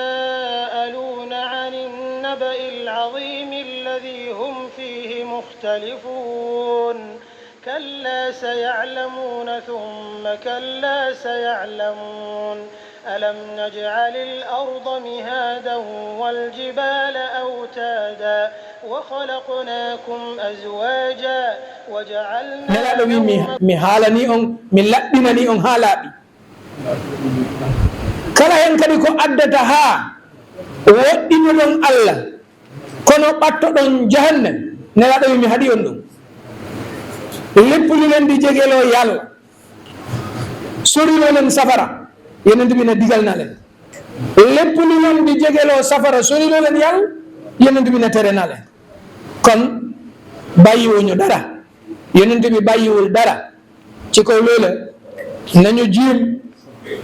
يتساءلون عن النبأ العظيم الذي هم فيه مختلفون كلا سيعلمون ثم كلا سيعلمون ألم نجعل الأرض مهادا والجبال أوتادا وخلقناكم أزواجا وجعلنا mi haalani on mi laɓɓinani on ha laaɓi kala hen kadi ko addata ha woɗɗinoɗon Allah kono ɓattoɗon jahannam nelaɗo mi haɗi on ɗum leppulilen ndi jegelo yalla sorilolen safara yenentumina digalnalen leppulilen ndi jegelo safara sorilolen yalla yenentumina terenalen kon bàyyiwuñu dara yonent bi bàyyiwul dara ci kaw loola nañu jiim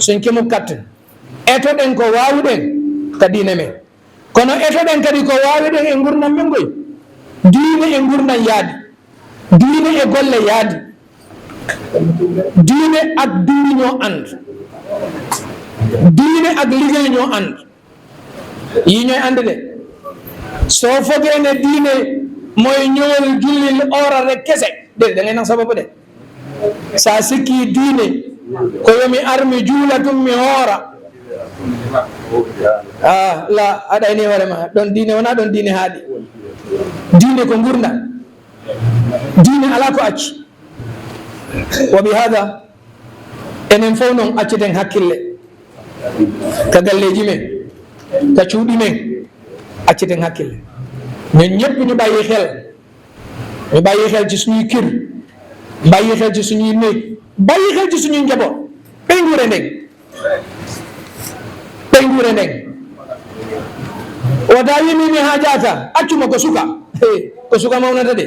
suñ kemu kattan etoɗen ko waawuɗen ka diine men kono etoɗen kadi ko waawuɗen e gurdam men goy diine e gurdam yaadi diine e golle yaadi diine ak dundi ñoo ànd diine ak liggéey ñoo ànd yi ñooy ànd de soo fogee ne diine mooy ñëwal jullil oora rek kese déedéet da ngay nax sa bopp de saa sikki diine ko yomi armi juulatum mi hoora la aɗayni hoorema ɗon diine wona ɗon diine haaɗi diine ko gurdam diine ala ko acci wa bi hada enen fof noon acciten hakkille ka galleji men ka cuuɗi men acciten hakkille ñun ñëpp ñu bàyyi xel ci suñuy kër bàyyi xel ci suñuy néeg bàyyi xel ci suñuy njaboot ɓey nguure ndeng wata yimimi ha jaata accuma ko suka ko suka mawnata de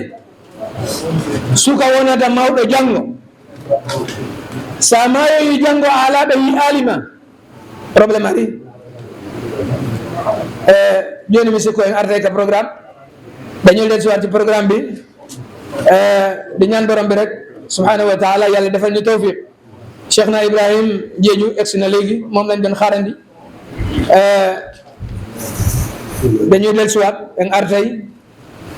suka wonata mawɗo janngo sa mayoyi janngo a alaɓe yi alima probléme ari joni mi sikko en artay ka programme dañu leen siwaat ci programme bi di ñaan borom bi rek subhanahu wa taala yàlla defal ñu tawfiq Cheikh na Ibrahim Jeeju egsi na léegi moom lañ doon xaarandi dañu leen siwaat en artay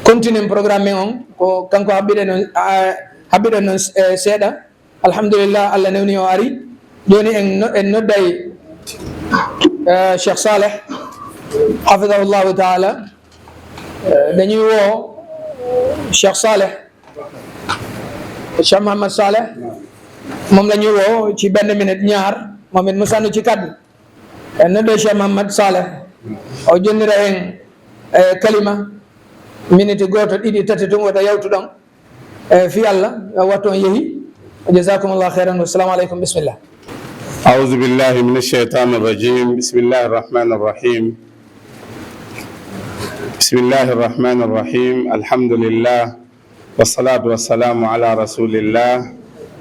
continue programme on ko kanko habɓiɗen noon seeɗa alhamdulillah Allah newni o ari joni en nodday Cheikh Saleh hafidahullahu taala dañuy woo Cheikh Saleh Cheikh Mohamed Saleh moom la ñuy woo ci benn minute ñaar moom it mu sànni ci kaddu nodde Cheikh Mohamed Saleh o jonnira en kalima minute goto ɗiɗi tati tun wota yawtuɗon fi Allah wattu on yeehi jazakumullah khairan wassalamu aleykum bismillah أعوذ بالله من الشيطان الرجيم بسم الله الرحمن الرحيم بسم الله الرحمن الرحيم الحمد لله والصلاة والسلام على رسول الله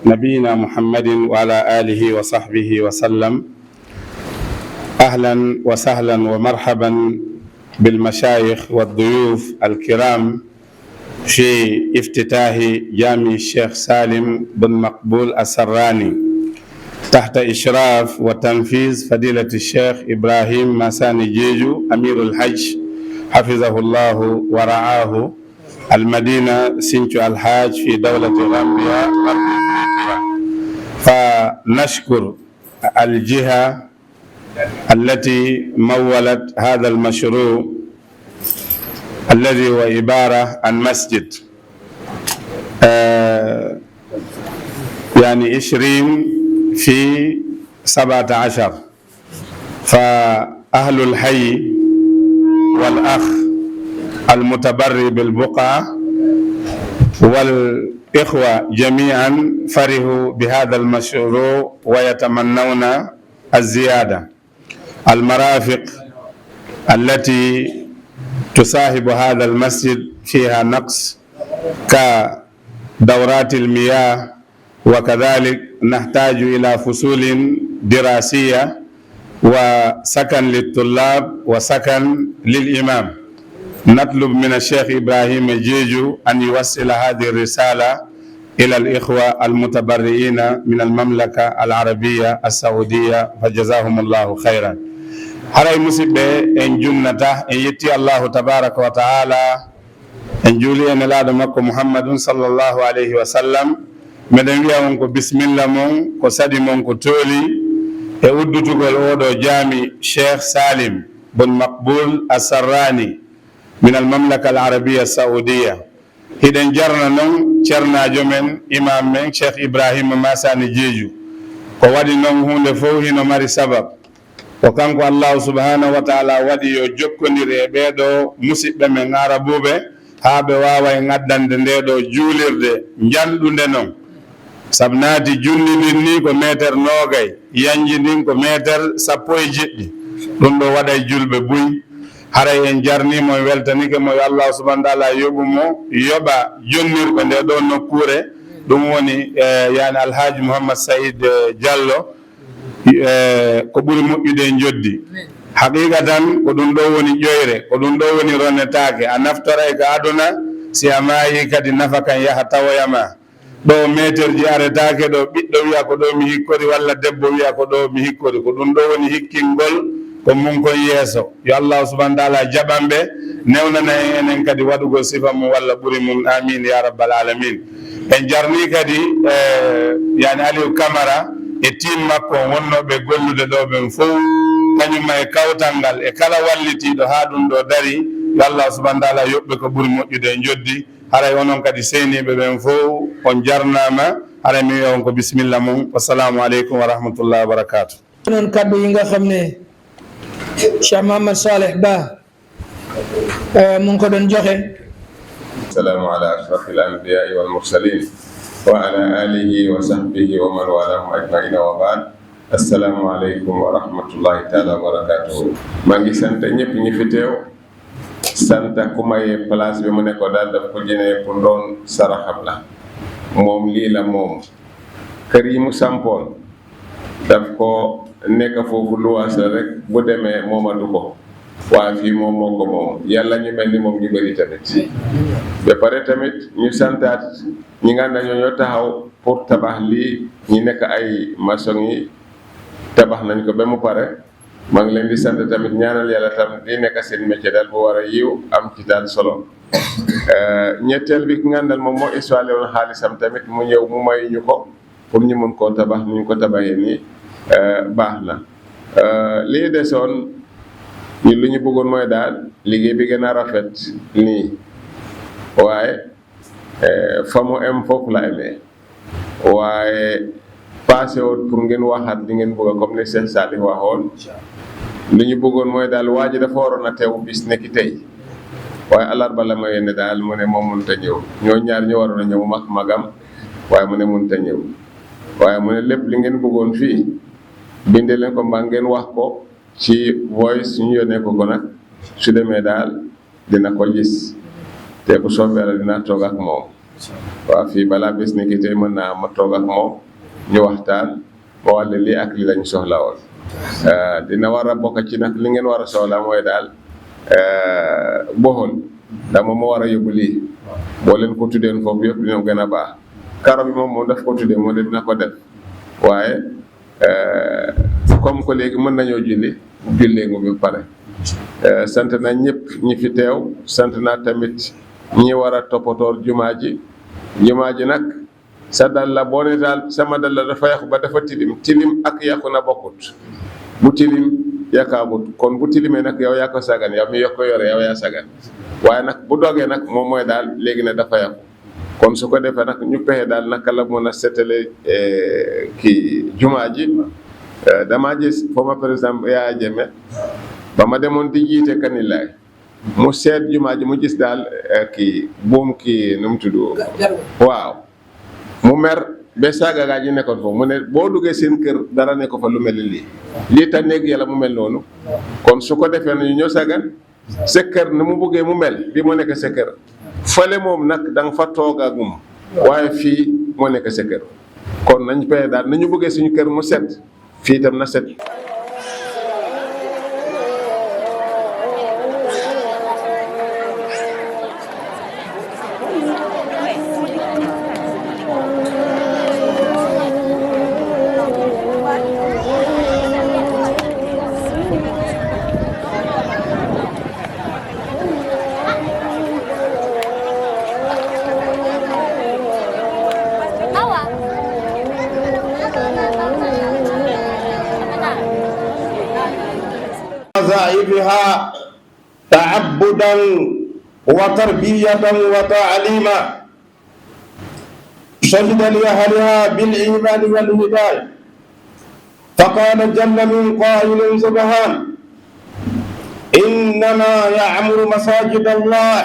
نبينا محمد وعلى آله وصحبه وسلم أهلا وسهلا ومرحبا بالمشايخ والضيوف الكرام في افتتاح جامع الشيخ سالم بن مقبول السراني تحت إشراف وتنفيذ فضيلة الشيخ إبراهيم ماساني جيجو أمير الحج حفظه الله ورعاه المدينة سنتو الحاج في دولة غامبيا فنشكر الجهة التي مولت هذا المشروع الذي هو عبارة عن مسجد يعني 20 في 17 فأهل الحي والأخ المتبري بالبقعة والإخوة جميعا فرحوا بهذا المشروع ويتمنون الزيادة. المرافق التي تصاحب هذا المسجد فيها نقص كدورات المياه، وكذلك نحتاج إلى فصول دراسية وسكن للطلاب وسكن للإمام. نطلب من الشيخ إبراهيم جيجو أن يوصل هذه الرسالة إلى الإخوة المتبرئين من المملكة العربية السعودية فجزاهم الله خيرا. haray musidɓe en junnata en yetti Allahu tabaraka wa taala en juuli en elaɗo makko Muhammadun sallllahu alayhi wa sallam. Meɗen wiya on ko bisimilla mon ko sadi mon ko tooli e uddutugol oɗo jaami Cheikh Salim bun Maqbul Assarrani min al mamlaka al arabia saudia. Hiɗen jarna noon ceernajo men imam men Cheikh Ibrahima Masani Jeeju ko waɗi noon hunde fof hino mari sabab ko kanko Allahu subhanahu wa taala waɗi yo jokkodiri e ɓeeɗo musidɓe men arabuɓe haa ɓe waawa e ŋaddande nde ɗo juulirde janɗunde noon. Sabu naati julli ndin ni ko métere noogay, yanji ndin ko métere 17. ɗum ɗo waɗa e julɓe buy. haray en jarnimo en weltanike mo yo Allah subhanahu wa taala yoɓu mo yoɓa jonnirɓe nde ɗo nokkure. ɗum woni yani Alhaji Mouhammad Saïd Diallo ko ɓuri moƴƴude e joddi. Haqiqatan ko ɗum ɗo woni ƴoyre, ko ɗum ɗo woni ronnetake. A naftara e ko aduna, si a maayi kadi nafa kan yaha tawoyama. ɗo métere ji aretake ɗo ɓiɗɗo wiya ko ɗo mi hikkori walla debbo wiya ko ɗo mi hikkori. Ko ɗum ɗo woni hikkingol ko mun kon yeeso. Yo Allah subhanahu wa taala jaɓanɓe newnana en enen kadi waɗugol sifa mum walla ɓuri mum. Amin ya rabbal alamin. En jarni kadi yani Aliou Camara e team makko wonnoɓe gollude ɗo ɓen fof kañumma e kawtal ngal e kala wallitiɗo ha ɗum ɗo dari. Yo Allah subhanahu wa taala yoɓɓe ko ɓuri moƴƴude e joddi. haray onon kadi seyniɓe ɓen fof on jarnama. haray mi wiya on ko bisimilla mum. Wassalamu aleykum wa rahmatullahi wa barakatuh. noon kaddu yi nga xam ne Cheikh Mohamed Saleh Ba mu ngi ko doon joxe. Assalamu ala ashrafil anbiya'i wal mursalin wa ala alihi wa sahbihi wa man walahum ajma'in wa ba'd. Assalamu aleykum wa rahmatullahi taala wa barakatuhu. maa ngi sant ñëpp ñi fi teew, sant ku may place bi mu ne ko daal daf ko jënee pour doon saraxam la. moom lii la moom kër yi mu sampoon daf ko nekk foofu luwaas la rek, bu demee moomatu ko, waaye fii moom moo ko moom. yàlla ñu mel ni moom ñu bëri tamit. ba pare tamit ñu santaat ñi nga xam ne ñoo taxaw pour tabax lii. ñi nekk ay maçon yi tabax nañ ko ba mu pare. maa ngi leen di sant tamit, ñaanal yàlla tam li nekk seen métier daal bu war a yiw am ci daal solo. ñetteel bi ki nga dal moom moo histoire woon xaalisam tamit mu ñëw mu may ñu ko pour ñu mun koo tabax ni ñu ko tabaxee nii. baax na. lii desoon ñu lu ñu bëggoon mooy daal liggéey bi gën a rafet nii, waaye fa mu em foofu la amee, waaye passé woon pour ngeen waxaat li ngeen bëgg comme ni Cheikh Salih waxoon. li ñu bëggoon mooy daal waa ji dafa waroon a teew bis nekki tey, waaye alarba la ma yéene daal mu ne moom mënut a ñëw. ñoo ñaar ñu waroon a ñëw magam, waaye mu ne mënut a ñëw. waaye mu ne lépp li ngeen bëggoon fii bindee leen ko mbaa ngeen wax ko ci voice suñu yónnee ko nag su demee daal dina ko gis, te bu soobee la dina toog ak moom. waaw fii balaa bés ni ki tey mën naa ma toog ak moom ñu waxtaan ma wàlle lii ak li lañ soxla woon. dina war a bokk ci nag li ngeen war a soxla mooy daal boxol daa moom moo war a yóbbu lii. boo leen ko tuddeen foofu yëpp dina gën a baax. karo bi moom daf ko tuddee moo de dina ko def, waaye comme que léegi mën nañoo jullee ngu bi pare. sant na ñëpp ñi fi teew, sant naa tamit ñi war a toppatoor jumaa ji nag sa dal la boo ne daal sama dal la dafa yàqu ba dafa tilim ak yàqu na bokkut. bu tilim yàqaagut, kon bu tilimee nag yow yaa ko sagan, yow mi yokk ko yore yow yaa sagan. waaye nag bu dogee nag moom mooy daal léegi ne dafa yàqu. kon su ko defee nag ñu pexe daal naka la mën a setale kii jumaa ji. damaa gis former président Yaya Jammeh ba ma demoon di jiite Kanilaay mu seet jumaa ji mu gis daal kii buum kii nu mu tudd. waaw mu mer ba saaga gaa ji nekkoon foofu mu ne boo duggee seen kër dara ne ko fa lu mel ni lii ta néeg yàlla mu mel noonu. kon su ko defee nañu ñëw sagan sa kër nu mu buggee mu mel bi mu nekk sa kër. fële moom nag da nga fa toogagum, waaye fii moo nekk sa kër. kon nañ pexe daal nañu bëggee suñu kër mu set, fii itam na set. وظائفها تعبدا وتربية وتعليما، شهد لأهلها بالإيمان والهداية، فقال جل من قائل سبحانه: إنما يعمر مساجد الله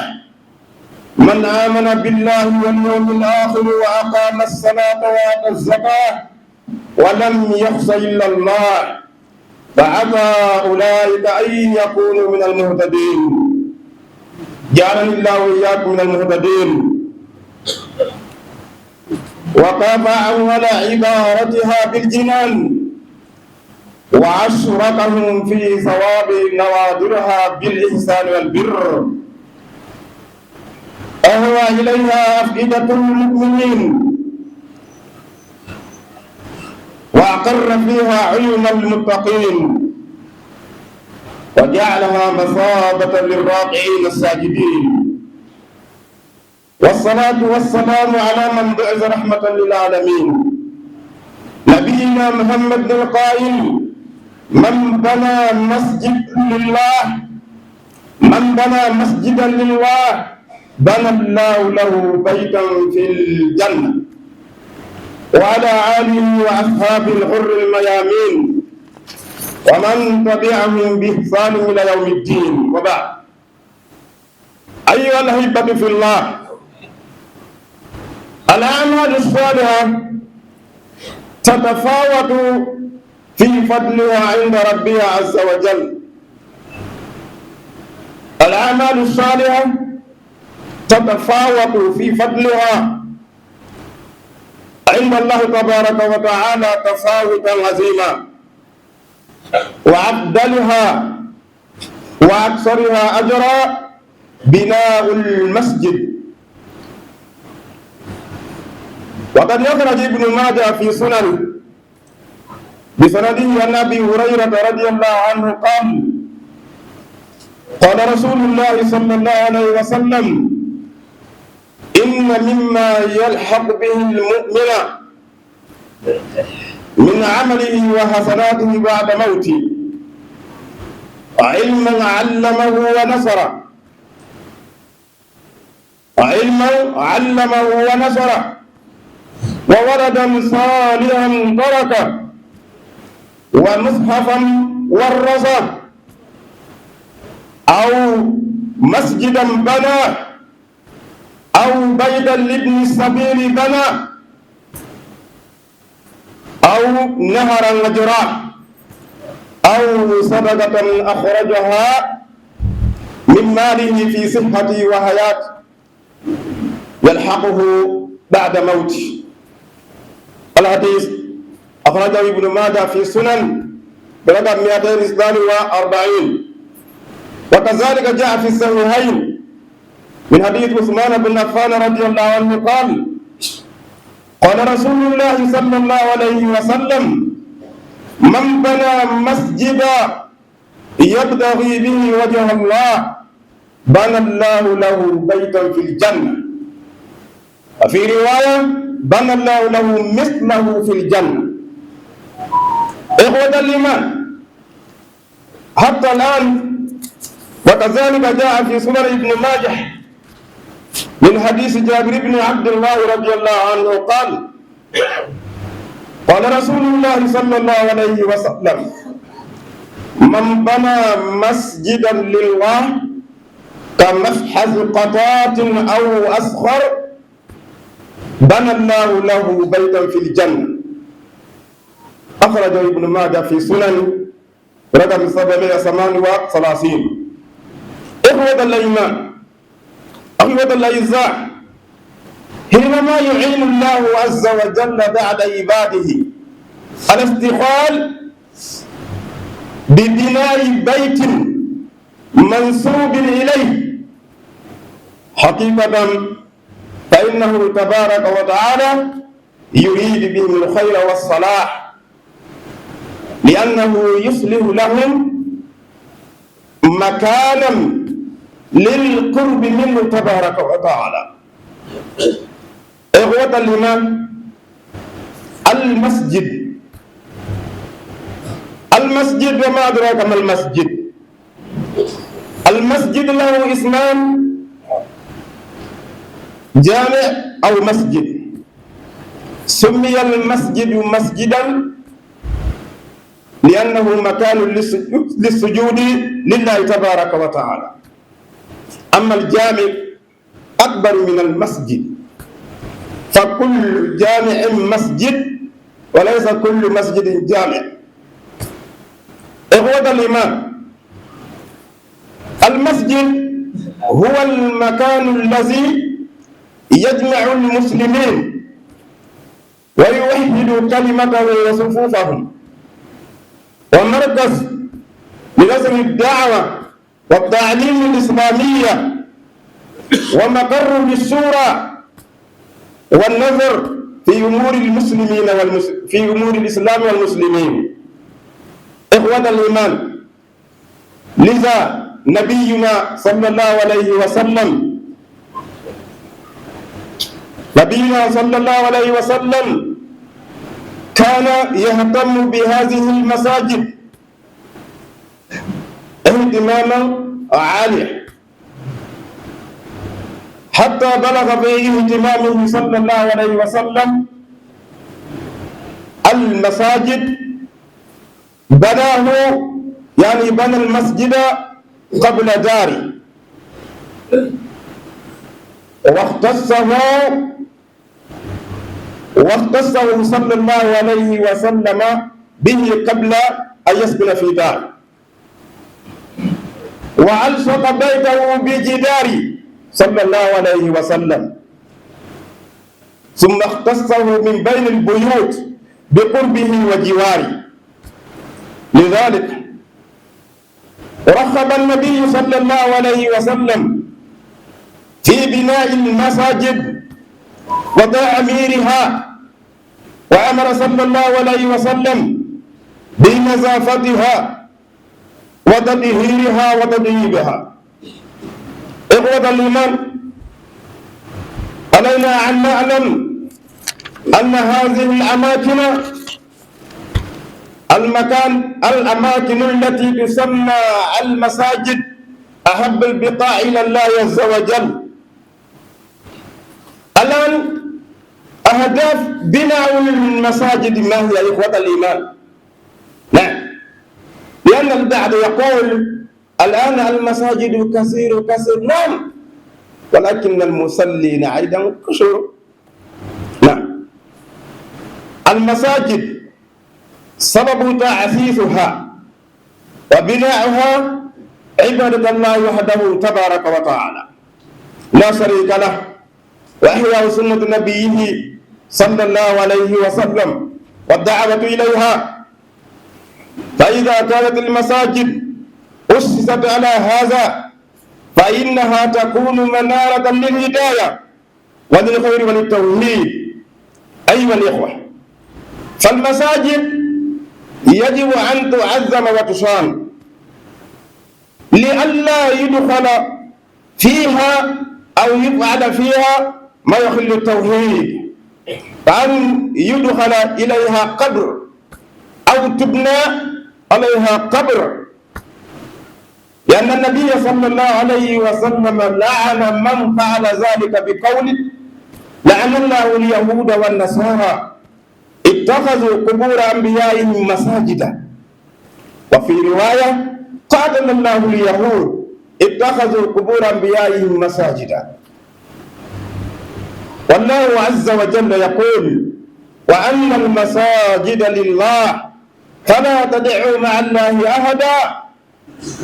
من آمن بالله واليوم الآخر وأقام الصلاة وآتى الزكاة ولم يخش إلا الله، فعسى أولئك أن يكونوا من المهتدين. جعلني الله وإياكم من المهتدين. وقف أول عبارتها بالجنان، وأشركهم في ثواب نوادرها بالإحسان والبر، أهوى إليها أفئدة المؤمنين، وأقر فيها عيون المتقين، وجعلها مثابة للراكعين الساجدين. والصلاة والسلام على من بعث رحمة للعالمين، نبينا محمد القائل: من بنى مسجدا لله بنى الله له بيتا في الجنة. وعلى آله وأصحابه الغر الميامين ومن تبعهم بإحسان إلى يوم الدين، وبعد. أيها الأحبة في الله، الأعمال الصالحة تتفاوت في فضلها عند ربها عز وجل. الأعمال الصالحة تتفاوت في فضلها عند الله تبارك وتعالى تفاوتا عظيما، وأفضلها وأكثرها أجرا بناء المسجد. وقد يخرج ابن ماجه في سنن بسنده عن أبي هريرة رضي الله عنه قال: قال رسول الله صلى الله عليه وسلم: إن مما يلحق به المؤمن من عمله وحسناته بعد موته علما علمه ونصره، وولدا صالحا تركه، ومصحفا ورثه، أو مسجدا بناه، أو بيتا لابن السبيل بناه، أو نهرا مجراه، أو صدقة أخرجها من ماله في صحته وحياته يلحقه بعد موته. الحديث أخرجه ابن ماجه في سنن برقم 242. وكذلك جاء في الصحيحين من حديث عثمان بن عفان رضي الله عنه قال: قال رسول الله صلى الله عليه وسلم: من بنى مسجدا يبتغي به وجه الله بنى الله له بيتا في الجنة، وفي رواية: بنى الله له مثله في الجنة. إخوة الإيمان، حتى الآن وكذلك جاء في سنن ابن ماجه من حديث جابر بن عبد الله رضي الله عنه قال: قال رسول الله صلى الله عليه وسلم: من بنى مسجدا لله كمفحص قطات أو أصغر بنى الله له بيتا في الجنة. أخرجه ابن ماجه في سنن رقم 738. إخوة الإيمان، أخوة الأعزاء، حينما يعين الله عز وجل بعد عباده على استقال ببناء بيت منسوب إليه حقيقة فإنه تبارك وتعالى يريد بهم الخير والصلاح، لأنه يصلح لهم مكانا للقرب منه تبارك وتعالى. إخوة الإيمان، المسجد وما أدراك ما المسجد؟ المسجد له اسمان: جامع أو مسجد. سمي المسجد مسجدا لأنه مكان للسجود لله تبارك وتعالى. أما الجامع أكبر من المسجد، فكل جامع مسجد وليس كل مسجد جامع. إخوة الإيمان، المسجد هو المكان الذي يجمع المسلمين ويوحد كلمتهم وصفوفهم، ومركز لنشر الدعوة والتعليم الإسلامية، ومقر للشورى والنظر في أمور المسلمين في أمور الإسلام والمسلمين. إخوة الإيمان، لذا نبينا صلى الله عليه وسلم كان يهتم بهذه المساجد اهتماما عاليا، حتى بلغ في اهتمامه صلى الله عليه وسلم المساجد بنى المسجد قبل داري، واختصه صلى الله عليه وسلم به قبل أن يسكن في دار، وألصق بيته بجدار صلى الله عليه وسلم، ثم اختصه من بين البيوت بقربه وجواره. لذلك رحب النبي صلى الله عليه وسلم في بناء المساجد وتعميرها، وأمر صلى الله عليه وسلم بنظافتها وتطهيرها وتطييبها. إخوة الإيمان، علينا أن نعلم أن هذه الأماكن التي تسمى المساجد أحب البقاع إلى الله عز وجل. الآن أهداف بناء المساجد ما هي يا إخوة الإيمان؟ نعم، لأن البعض يقول الآن المساجد كثير، نعم، ولكن المصلين أيضا كثر. نعم، المساجد سبب تأسيسها وبناؤها عبادة الله وحده تبارك وتعالى لا شريك له، وإحياء سنة نبيه صلى الله عليه وسلم والدعوة إليها. فإذا كانت المساجد أسست على هذا فإنها تكون منارة للهداية وللخير وللتوحيد. أيها الإخوة، فالمساجد يجب أن تعظم وتصان لئلا يدخل فيها أو يفعل فيها ما يخل التوحيد، فأن يدخل إليها قبر أو تبنى عليها قبر، لأن النبي صلى الله عليه وسلم لعن من فعل ذلك بقوله: لعن الله اليهود والنصارى اتخذوا قبور أنبيائهم مساجدا. وفي رواية: قاتل الله اليهود اتخذوا قبور أنبيائهم مساجدا. والله عز وجل يقول: وأن المساجد لله فلا تدعوا مع الله أحدا.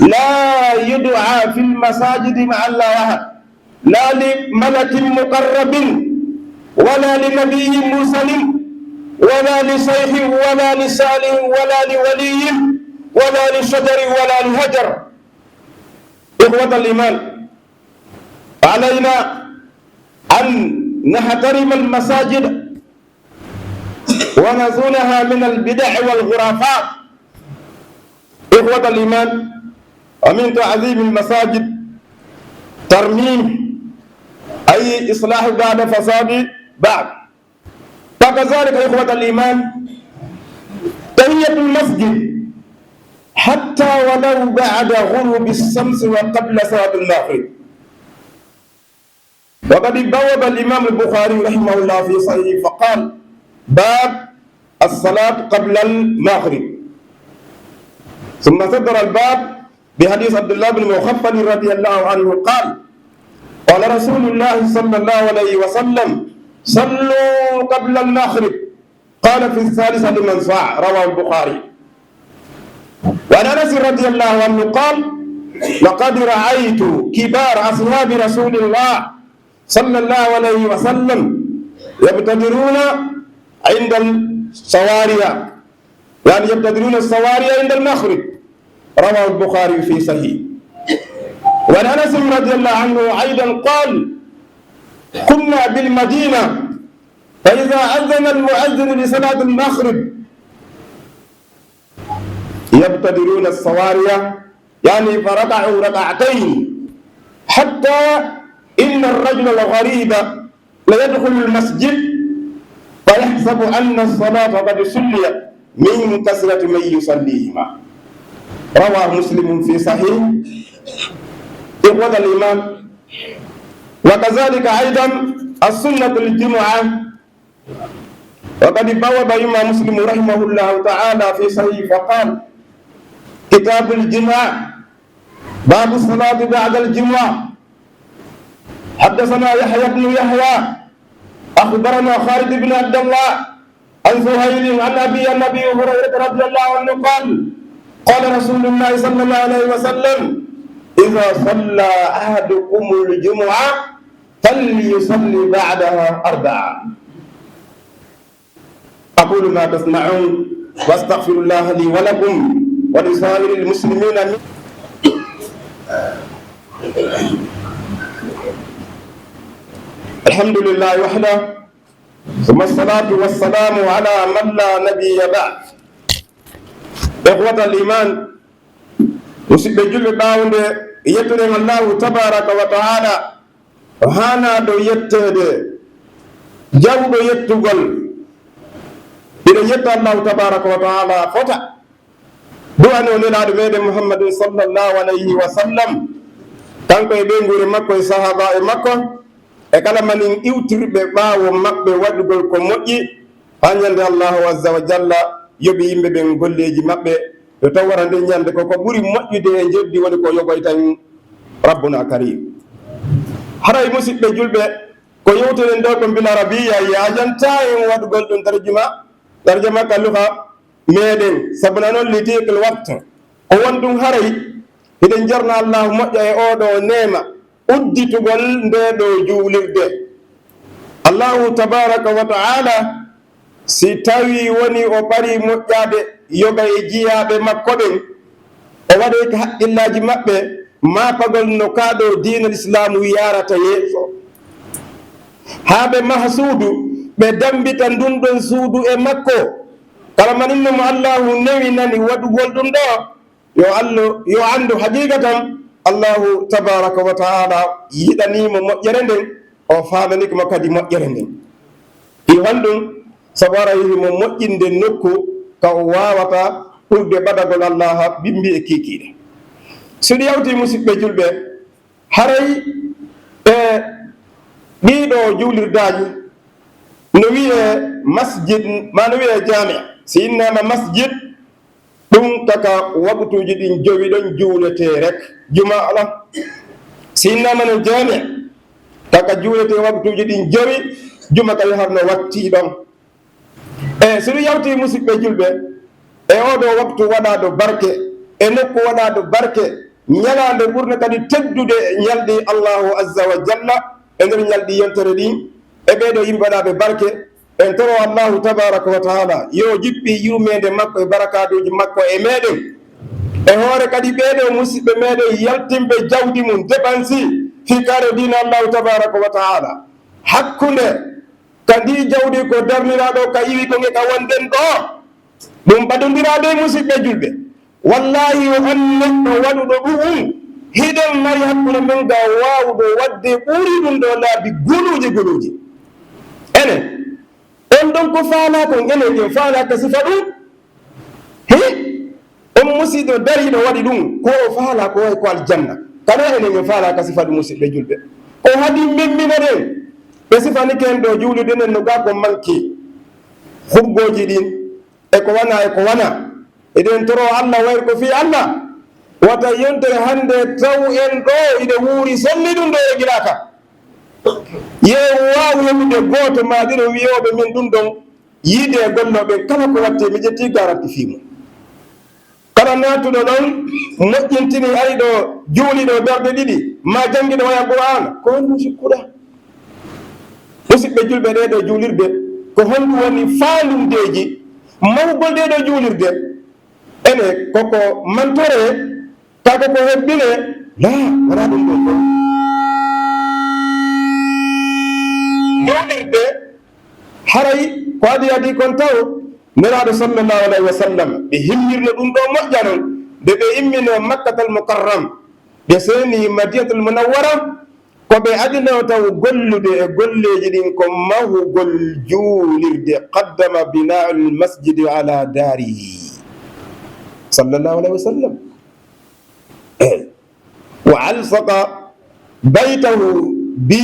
لا يدعى في المساجد مع الله أحد، لا لملك مقرب ولا لنبي مرسل ولا لشيخ ولا لصالح ولا لولي ولا لشجر ولا لهجر. إخوة الإيمان، علينا أن نحترم المساجد ونزولها من البدع والخرافات. إخوة الإيمان، ومن تعظيم المساجد ترميم، أي إصلاح بعد فساد بعد. فكذلك إخوة الإيمان، تحية المسجد حتى ولو بعد غروب الشمس وقبل صلاة المغرب. وقد بوب الإمام البخاري رحمه الله في صحيحه فقال: باب الصلاة قبل المغرب. ثم صدر الباب بحديث عبد الله بن مغفل رضي الله عنه قال: قال رسول الله صلى الله عليه وسلم: صلوا قبل المغرب. قال في الثالثة لمن صاع. رواه البخاري. وعن انس رضي الله عنه قال: لقد رأيت كبار أصحاب رسول الله صلى الله عليه وسلم يبتدرون عند الصوارية، يعني يبتدرون الصوارية عند المغرب. رواه البخاري في صحيح. وعن انس رضي الله عنه ايضا قال: كنا بالمدينة فإذا أذن المؤذن لصلاة المغرب يبتدرون الصوارية، يعني فركعوا ركعتين، حتى إن الرجل الغريب ليدخل المسجد فيحسب أن الصلاة قد صليت من كثرة من يصليهما. رواه مسلم في صحيح. إخوة الإيمان، وكذلك أيضا السنة الجمعة. وقد بوب الإمام مسلم رحمه الله تعالى في صحيح فقال: كتاب الجمعة، باب الصلاة بعد الجمعة. حدثنا يحيى بن يحيى أخبرنا خالد بن عبد الله عن سهيل عن أبي هريرة رضي الله عنه قال: قال رسول الله صلى الله عليه وسلم: إذا صلى أحدكم الجمعة فليصلي بعدها 4. أقول ما تسمعون واستغفر الله لي ولكم ولسائر المسلمين. الحمد لله وحده، ثم الصلاة والسلام على من لا نبي بعد. إخوة الإيمان، musidɓe julɓe ɓawnde yettuɗen allahu tabaraka wa taala hana ɗo yettede jawɗo yettugol. ɗiɗen yetta allahu tabaraka wa taala fota du'ani o nelaɗo meɗen muhammadin sallllahu alayhi wa sallam, kanko e ɓe guri makko e sahaba e makko e kala manin iwtirɓe ɓaawo maɓɓe waɗugol ko moƴƴi ha ñande allahu azza wa jalla yoɓi yimɓe ɓen golleji maɓɓe yo taw wara nde ñande koko ɓuri moƴƴude e jeddi woni ko yogoy tan rabbuna karim. haray musidɓe julɓe, ko yewtenen ɗo ko bil arabiya yajanta en waɗugol ɗum tarjama kalluha meɗen sabuna noon litikl wakte ko won ɗum haray hiɗen jarna allahu moƴƴa e oɗo nema udditugol ndeɗo juulirde. allahu tabaraka wa taala si tawi woni o ɓari moƴƴade yoga e jiyaɓe makko ɓen, o waɗoy ko haqqillaji maɓɓe mapagol no kaɗo diina l'islamu yarata yeeso, ha ɓe maha suudu ɓe dambita ndun ɗon suudu e makko. kala maninnomo allahu newi nani waɗugol ɗum ɗo yo andu haqiqatan allahu tabaraka wa taala yiɗanimo moƴƴere nden, o famanikomo kadi moƴƴere nden. i honɗum sabu ara yihimo moƴƴinde nokku ka o wawata ɓurde ɓadagol allah bimbi e kikiɗe. so ɗi yawti musidɓe julɓe, haray e ɗiɗo juulirdaji no wiye masjid ma no wiye jamia, si innama masjid ɗum taka waktuji ɗin jowi ɗon juulete rek juma ala. si innama no jamia taka juulete waktuji ɗin jowi juma kay harno watti ɗon. e so ɗum yawti musidɓe julɓe, e oɗo waktu waɗaɗo barke e nokku waɗaɗo barke, ñalande ɓurne kadi teddude ñalɗi allahu azza wa jalla e nder ñalɗi yontere ɗin e ɓeɗo yimɓe waɗaɓe barke. en toro allahu tabaraka wa taala yo jiɓɓi yurmede makko e barakaduji makko e meɗen, e hoore kadi ɓeɗo musidɓe meɗen yaltimɓe jawdi mum dépensi fi kare dina allahu tabaraka wa taala. hakkunde ka ndi jawdi ko darniraɗo ka iwi ko ngeka wonden ɗo ɗum ɓadodiraɓe musidɓe julɓe. wallahi o an neɗɗo waɗuɗo ɗum hiɗen mari hakkude men ga wawuɗo wadde ɓuri ɗum ɗo laabi guluji. enen on ɗon ko faala kon enen en faalaka sifa ɗum he on musiɗo dariɗo waɗi ɗum ko o faala ko way ko aljanna kana enen min faala ka sifa ɗum musidɓe julɓe o haadi memmina ɗen ɓe sifani ken ɗo juulude nden no ga ko manque hubgoji ɗin e ko wana eɗen toro Allah wayri ko fi Allah wata yontere hande taw en ɗo iɗe wuuri solli ɗum ɗo e giɗaka yew wawi heɓude goto maɗiɗo wiyoɓe min ɗum ɗon yiide e golloɓe kala ko watte mi ƴetti garanti fimo kala natuɗo ɗon moƴƴintini ari ɗo juuliɗo darɗe ɗiɗi ma jangiɗo waya Qur'an ko honɗum sikkuɗa musidɓe julɓe ɗeɗo juulirde ko honɗum woni faalumdeji mawgol ɗeɗo juulirde ene koko mantore kako ko hebbine la wona ɗum ɗon ɗon juulirde haray ko adi kon taw neraɗo sallllahu alayhi wa sallam ɓe himmirno ɗum ɗo moƴƴa noon nde ɓe immino makkatal mukarram ɓe seni madinatul munawwara ko ɓe adino taw gollude e golleji ɗin ko mahugol juulirde qaddama bina'ul masjidi ala darihi sallllahu alayhi wa sallam wa alsaqa baytahu bi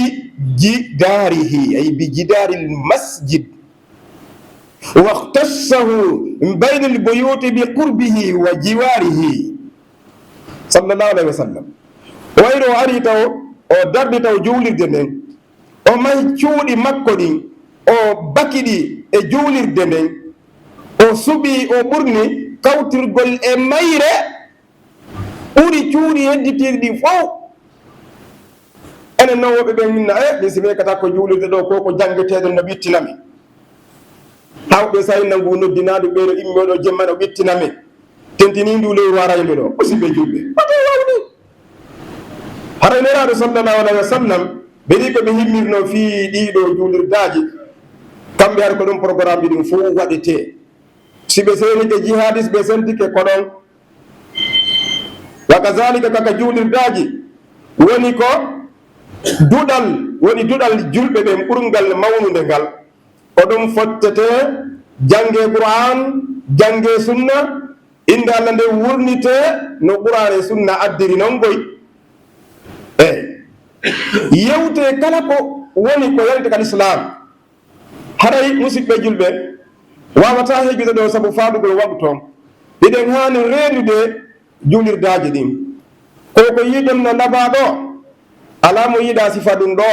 jidarihi ay bi jidaril masjid واختصه من بين البيوت بقربه وجواره صلى الله عليه وسلم ويرو ari taw o dardi taw juulirde nden o mahi cuuɗi makko ɗin o bakiɗi e juulirde nden o suɓi o ɓurni kawtirgol e mayre ɓuri cuuɗi hedditirɗi fof enen noon woɓe ɓen minna mi simekata ko juulirde ɗo ko ko jangeteɗo no ɓittinami hawɓe sayi nangu noddinaɗo ɓeɗo immoɗo jemmano ɓittinami tentini ndu lewru arayɓe ɗo musidɓe julɓe oto wawni hara neraɗo sallllahu alayhi wa sallam ɓe ɗi ko ɓe himmirno fi ɗiɗo juulirdaji kamɓe har ko ɗum programme ɗin fof waɗete si ɓe seni ɓe jihadis ɓe sentike ko ɗon wa kazalika kaka juulirdaji woni ko duɗal woni duɗal julɓe ɓen ɓurgal mawnude ngal ko ɗum fottete jange Qur'an jange sunna inde Allah nde wurnite no Qur'an e sunna addiri non goy yewte kala ko woni ko yalti kal islam haray musidɓe julɓe wawata hejude ɗo saabu faadugol waɗu toon ɗiɗen hani reenude juulirdaji ɗin koko yiɗon no labaɗo ala mo yiɗa sifa ɗum ɗo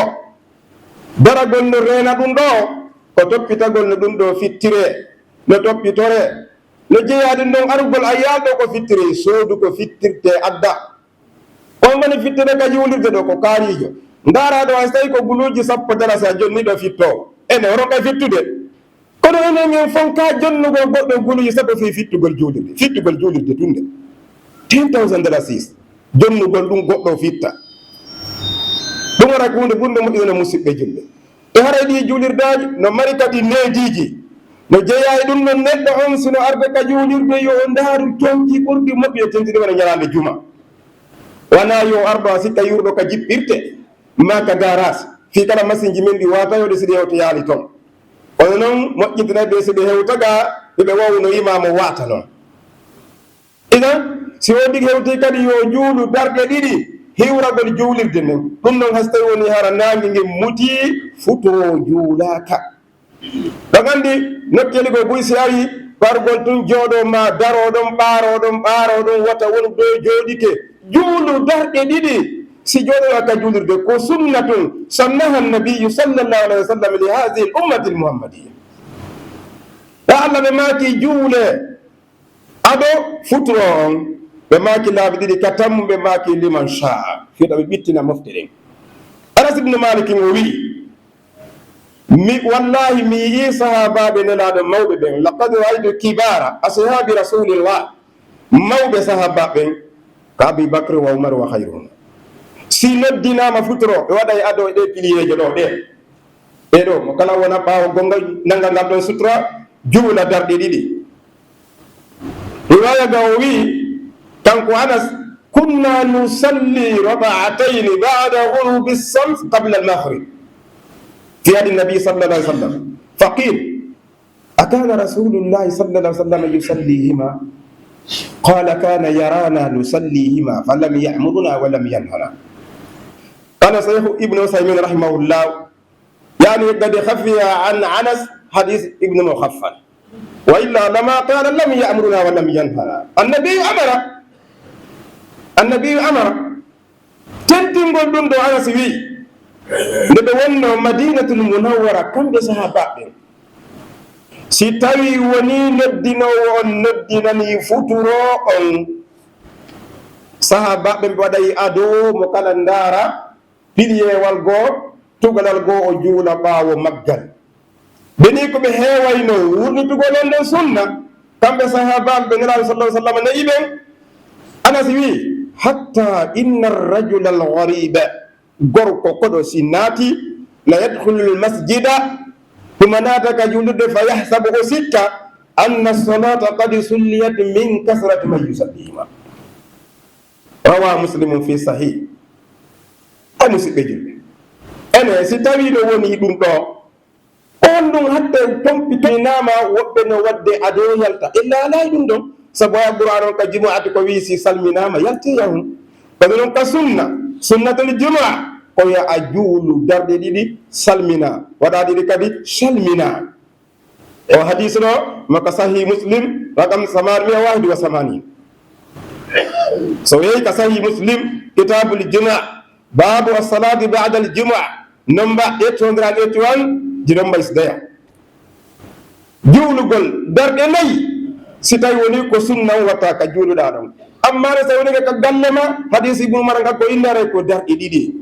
daragol no reena ɗum ɗo o toppitagol no ɗum ɗo fittire no toppitore no jeeya ɗum ɗon arugol a yaaɗo ko fittire soodu ko fittirte adda on woni fittire ka juulirde ɗo ko kaarijo ndaara ɗo hay so tawi ko guluuji sappo dalasi a jonni ɗo fittoo ene roka fittude kono enen en fonka jonnugo goɗɗo guluuji sappo fi fittugol juulirde tunde 10,000 dalasis jonnugol ɗum goɗɗo fitta ɗum wara ko hunde ɓurde moƴƴude no musidɓe julɓe e haray ɗi juulirdaji no mari kadi neediji no jeeya e ɗum noon neɗɗo on sino arde ka juulirde yo o ndaaru tonki ɓurɗi moƴƴi e tentiri wona ñalande juma wona yo arɗo a sikka yurɗo ka jiɓɓirte ma ka garage fi kala machine ji men ɗi watayoɗe siɗi hewto yaali toon kono noon moƴƴitanaɓe siɓe hewtaga ɓeɓe wawno imamo wata noon idan si wodi hewti kadi yo juulu darɗe ɗiɗi hiwragol juulirde nden ɗum noon hay so tawi woni hara nangue nge muti futo juulaka ɗo andi nokkeli ko buy si ari ɓargol tun jooɗo ma daroɗon ɓaaroɗon wata won ɗo jooɗike juulu darɗe ɗiɗi si jooɗoɗa ka juulirde ko sunnatun sannaha nabiyu sallllahu alayhi wa sallam li hadihi l ummati l muhammadiya ya allah ɓe maaki juule aɗo futuro on ɓe maaki laabi ɗiɗi ka tammu ɓe maaki liman chaa fiɗa ɓe ɓittina mofte ɗen anas ibnu maliki o wi wallahi mi yii sahabaɓe nelaɗo mawɓe ɓen laqad raytu kibara ashabi rasulillah mawɓe sahaba ɓen ka abi bacre wa oumar wa hayruhum si noddinama futuro ɓe waɗa e ado ɗe piliyeje ɗo ɗeɗo mo kala wona ɓawo gongal nanga ngal ɗon sutura juula darɗe ɗiɗi riwaya ga o wi kanko anas kunna nusalli rak'atayn ba'da ghurubi shams qabla al-maghrib fi hadi nabi sallallahu alaihi wasallam faqil akana rasulullah sallallahu alaihi wasallam yusallihima قال كان يرانا نصليهما فلم يأمرنا ولم ينهنا. قال شيخ ابن عثيمين رحمه الله يعني قد خفي عن أنس حديث ابن مخفل، وإلا لما قال لم يأمرنا ولم ينهنا. النبي أمر تنتقل دون أنس وي ندوّنو مدينة المنورة كم بصحابة si tawi woni noddinowo on noddinani futuro on sahabaɓe ɓe waɗay ado mo kala ndaara piliyewal goo tugalal goo o juula ɓaawo maggal. ɓeni ko ɓe heewayno wurnitugol on nden sunna kamɓe sahabaɓe ɓe nelaɗo sallah sallam nayi ɓen. Anas wi hatta inna arrajula alghariba gorko koɗo si naati la yadkhulu lmasjida ثم نادك جلد فيحسب ستة أن الصلاة قد سليت من كثرة من يصليهما. روى مسلم في صحيح. أنا سبجل أنا ستوي لوني دون أندون حتى تنبتني ناما وبنا ود أدو يلتا إلا لا يدون سبوا القرآن كجمعة كويسي سلمي ناما يلتا يهم فذلك سنة الجمعة oya a juulu darɗe ɗiɗi salmina waɗaɗiɗi kadi salmina. o hadis ɗo maka sahih muslim rakam 881. so yehi ka sahih muslim kitabul juma babu assalati ba'da al juma number 881 jiɗomba isdaya. juulugol darɗe nayi si tawi woni ko sunnan watta ka juuluɗa ɗon, amma ne so woni ka gallema hadis ibnu umar ngakko innare ko darɗe ɗiɗi.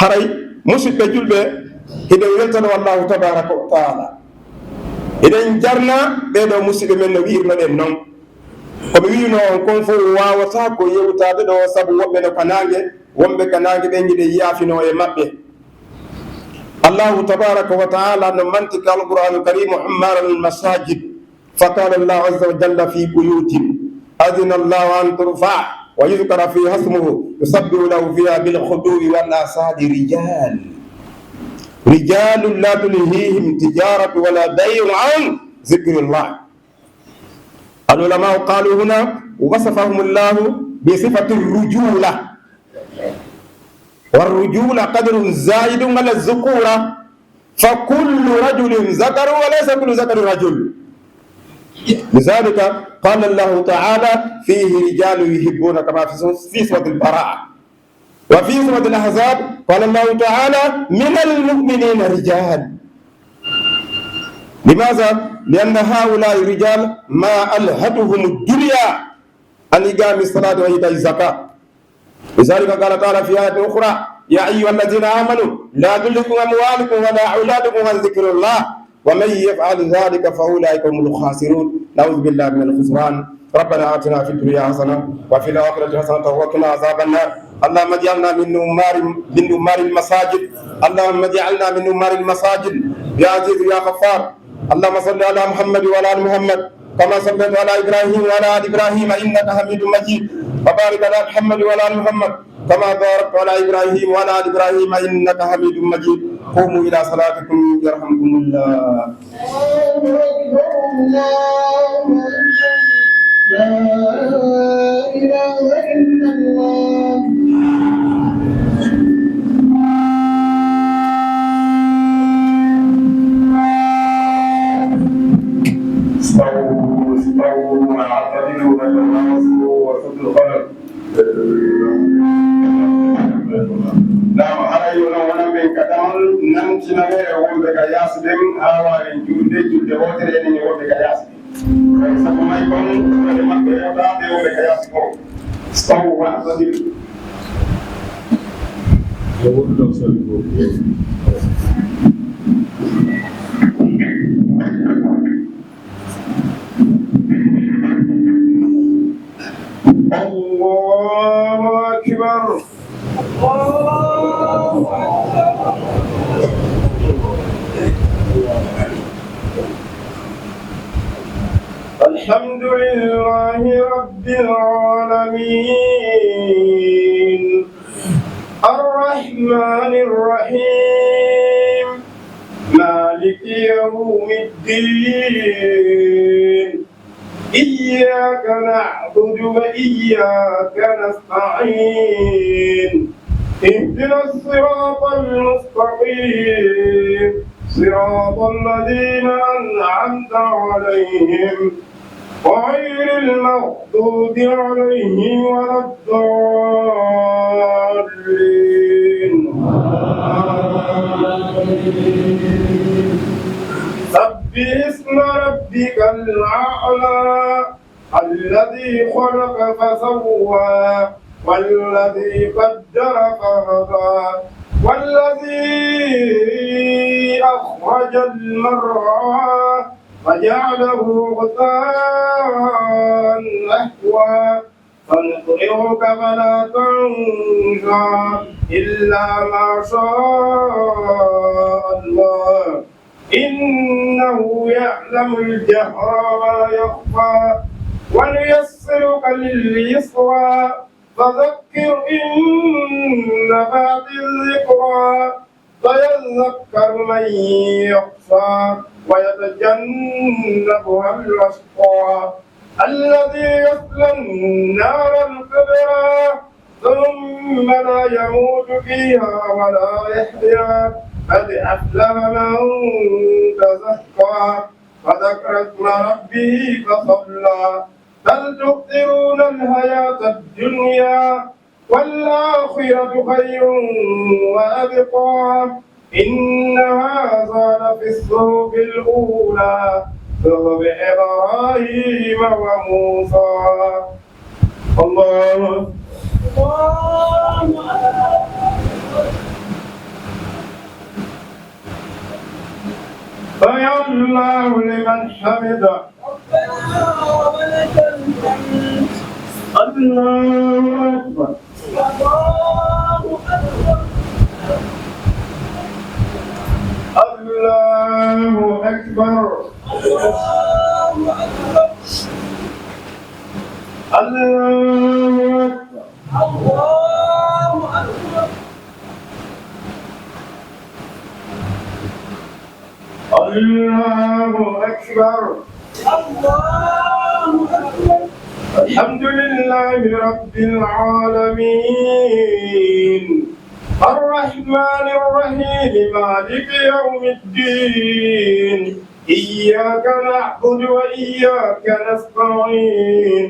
haray musidɓe julɓe hiɗen weltano wallahu tabaraka wa taala, eɗen jarna ɓeɗo musidɓe men no wirno ɗen noon. koɓe wino on kon fof wawata ko yewtade ɗo saabu woɓɓe no kanangue wonɓe kanangue ɓen jiɗe yaafino e maɓɓe. allahu tabaraka wa taala no mantika alqur'anu karimu ammara almasajid faqala allahu azza wa jalla fi buyutin adina allahu an turfa ويذكر فيها اسمه يسبح له فيها بالغدو والآصال رجال لا تلهيهم تجارة ولا بيع عن ذكر الله. العلماء قالوا هنا وصفهم الله بصفة الرجولة، والرجولة قدر زائد على الذكورة، فكل رجل ذكر وليس كل ذكر رجل. لذلك قال الله تعالى فيه رجال يحبون كما في سورة البراءة. وفي سورة الأحزاب قال الله تعالى من المؤمنين رجال. لماذا؟ لأن هؤلاء الرجال ما ألهتهم الدنيا عن إقام الصلاة وإيتاء الزكاة. لذلك قال تعالى في آية أخرى يا أيها الذين آمنوا لا تلهكم أموالكم ولا أولادكم عن ذكر الله ومن يفعل ذلك فأولئك هم الخاسرون. نعوذ بالله من الخسران. ربنا آتنا في الدنيا حسنة وفي الآخرة حسنة وقنا عذاب النار. اللهم اجعلنا من نمار المساجد، اللهم اجعلنا من نمار المساجد يا عزيز يا غفار. اللهم صل على محمد وعلى آل محمد كما صليت على إبراهيم وعلى آل إبراهيم إنك حميد مجيد، وبارك على محمد وعلى آل محمد كما باركت على إبراهيم وعلى آل إبراهيم إنك حميد مجيد. قوموا إلى صلاتكم يرحمكم الله. لا إله إلا الله. استووا واعتدلوا وتواصوا وسدوا القدر. نعم علينا ونبي كتام نمشينا وبك ياسلم أوائل جود وترين وبك ياسلم. سبما يكون لما كيابات وبك ياسلم. استووا واعتدلوا. الله أكبر. الحمد لله رب العالمين الرحمن الرحيم مالك يوم الدين إياك نعبد وإياك نستعين اهدنا الصراط المستقيم صراط الذين أنعمت عليهم غير المغضوب عليهم ولا الضالين. سبح اسم ربك الأعلى الذي خلق فسوى والذي قدر فهدى والذي أخرج المرعى فجعله غثاء نحوا سنقرئك فلا تنسى إلا ما شاء الله إنه يعلم الجهر ولا يخفى ونيسرك لليسرى فذكر إن نفعت الذكرى فيذكر من يخشى ويتجنبها الأشقى الذي يصلى النار الكبرى ثم لا يموت فيها ولا يحيا قد أفلح من تزكى وذكر اسم ربه فصلى بل تؤثرون الحياة الدنيا والآخرة خير وأبقى إن هذا لفي الصحف الأولى صحف إبراهيم وموسى. الله سمع الله لمن حمده. الله أكبر. الله أكبر. الله أكبر. الله أكبر. الله أكبر. الحمد لله رب العالمين الرحمن الرحيم مالك يوم الدين إياك نعبد وإياك نستعين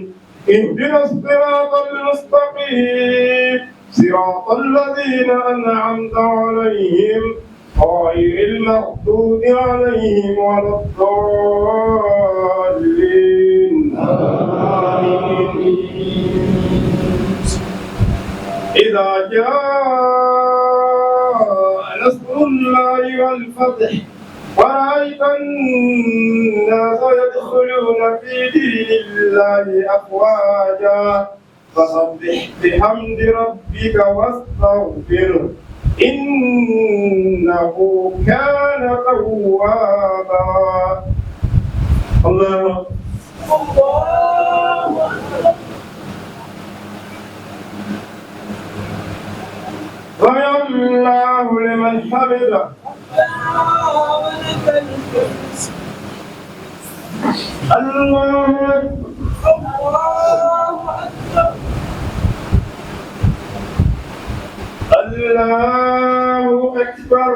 اهدنا الصراط المستقيم صراط الذين أنعمت عليهم غير المغضوب عليهم ولا الضالين. إذا جاء نصر الله والفتح ورأيت الناس يدخلون في دين الله أفواجا فسبح بحمد ربك واستغفره إنه كان توابا. الله سمع الله لمن حمده. الله الله أكبر.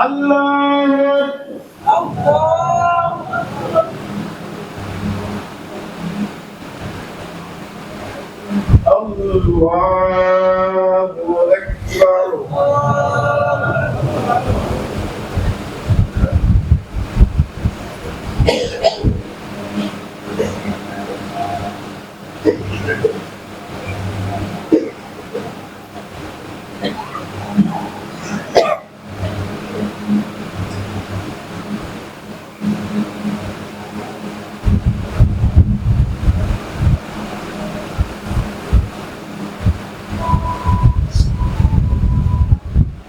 الله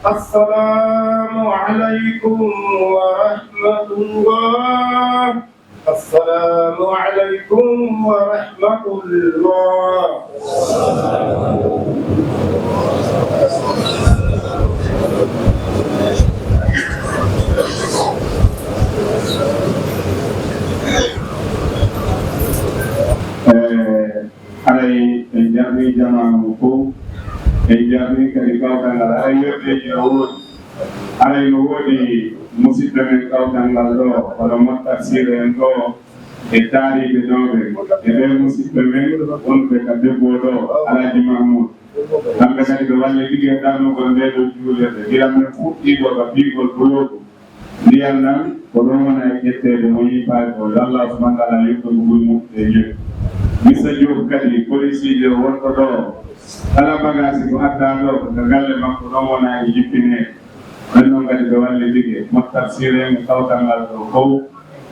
السلام عليكم ورحمة الله. السلام عليكم ورحمة الله. e jaabi kadi kawtangal ara yerdeji no woodi aray no woodi musidɓe men kawtangal ɗo hono Mottar Sile en ɗo e taariɓe ɗoɓe e ɓen musidɓe men wonɓe ka debbo ɗo Alaji Mahmoud kamɓe kadi ɓe walle ligguey ɗanugol nde ɗo juulirde giram men fuɗɗigo ka bigol bulogo ndiyam nan ko ɗon wona e ƴettede mo yiipaade ko Allah subhanahu wa taala yettogo ɓuri moƴƴude e jeeɗi Missa Diop kadi policier jo wonɗo ɗo kala bagage ko adda ɗo ko galle makko ɗon wona e jippinede ɗon noon kadi ɓe walle ligguey Mottar Sile en kawtangal ɗo fof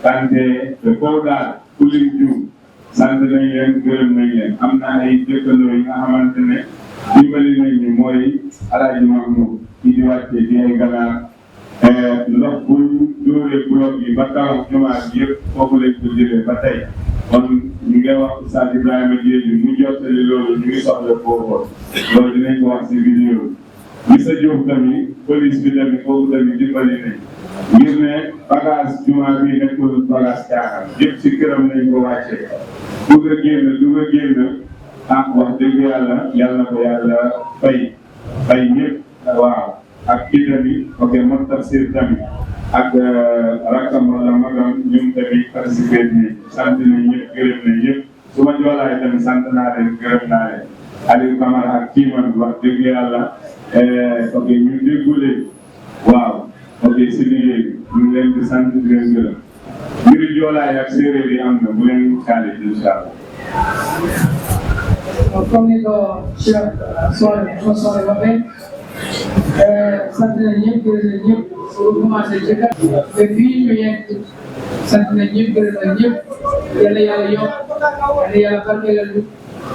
kante ɓe kowɗaɗo kulim jum sante nañ leen gërëm nañ leen am na ay dëkkandoo yi nga xamante ne dimbali nañ ñu mooy Alaji Mahmoud kii di wàcce ci ay ganaar ndox bu dóoree bloc yi ba taw jumaa bi yëpp foofu lañ ko jëlee ba tey kon ñu ngi wax Oustaz Ibrahima Diédhiou mu jottali loolu ñu ngi soxla foofu loolu dinañ ko wax si vidéo Missa Diop tamit police bi tamit foofu tamit dimbali nañ ngir ne bagage jumaa bi nekkul bagage caaxaan yëpp si këram lañ ko wàccee du nga génn wax dëgg yàlla na ko yàlla fay ñëpp waaw ak kii tamit ok Mottar Sile tamit ak rakam wala magam ñoom tamit participé bi sant nañ ñëpp gërëm nañ ñëpp su ma joolaay tamit sant naa leen gërëm naa leen Aliou Camara ak kiiman wax dëgg yàlla ok ñu déggule waaw ok si liggéey bi ñu ngi leen di sant di leen gërëm mbiru joolaay ak séeréer yi am na bu leen xaalis incha allah. Comme ni ko Cheikh Soare waxee sant nañ ñëpp gërëm nañ ñëpp pour commencer ci kat te fii ñu yegg sant nañ ñëpp gërëm nañ ñëpp yàlla yàlla yokk yàlla yàlla barkeelal ñu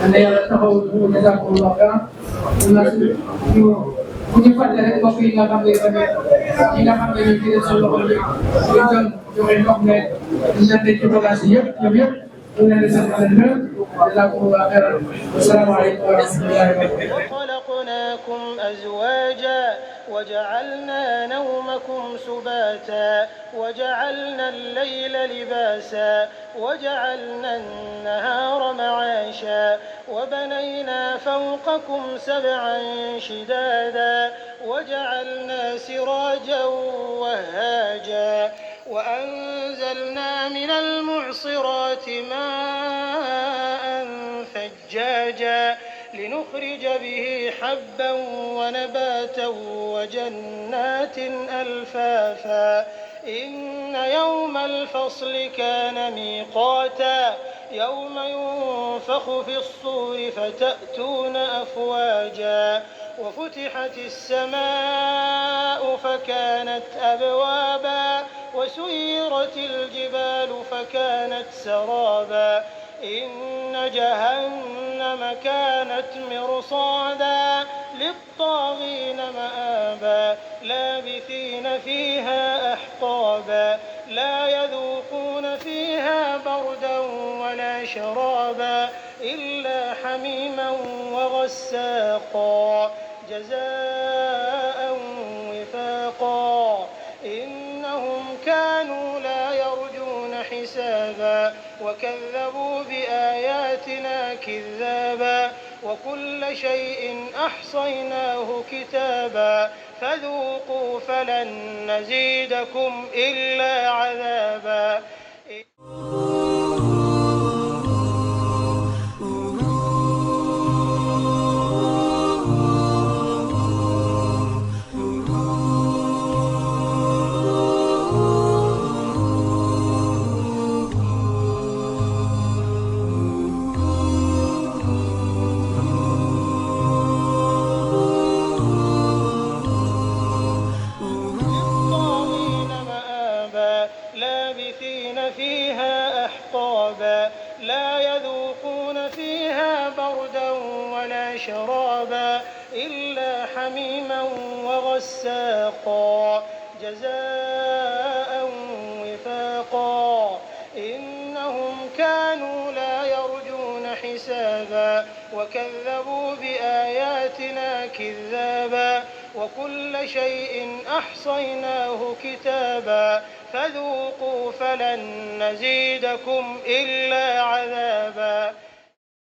yàlla yàlla taxaw ñu jazakumullahu khairan ñu fàtte rek mbokk yi nga xam ne tamit ñi nga xam ne ñu ngi seen loxo yi ñu doon joxe ndox ne ñu jëndee ci bagage yi yëpp ñoom yëpp ñu leen di sant leen gërëm jazakumullahu khairan assalaamu aleykum wa rahmatullahi wa barakatuh. خلقناكم أزواجا وجعلنا نومكم سباتا وجعلنا الليل لباسا وجعلنا النهار معاشا وبنينا فوقكم سبعا شدادا وجعلنا سراجا وهاجا وأنزلنا من المعصرات ماء ثجاجا لنخرج به حبا ونباتا وجنات ألفافا إن يوم الفصل كان ميقاتا يوم ينفخ في الصور فتأتون أفواجا وفتحت السماء فكانت أبوابا وسيرت الجبال فكانت سرابا إن جهنم كانت مرصادا للطاغين مآبا لابثين فيها أحقابا لا يذوقون فيها بردا ولا شرابا إلا حميما وغساقا جزاء وفاقا إنهم كانوا لا يرجون حسابا وكذبوا بآياتنا كذابا وكل شيء أحصيناه كتابا فذوقوا فلن نزيدكم إلا عذابا لابثين فيها أحقابا لا يذوقون فيها بردا ولا شرابا إلا حميما وغساقا جزاء وفاقا إنهم كانوا لا يرجون حسابا وكذبوا بآياتنا كذابا وكل شيء أحصيناه كتابا فذوقوا فلن نزيدكم إلا عذابا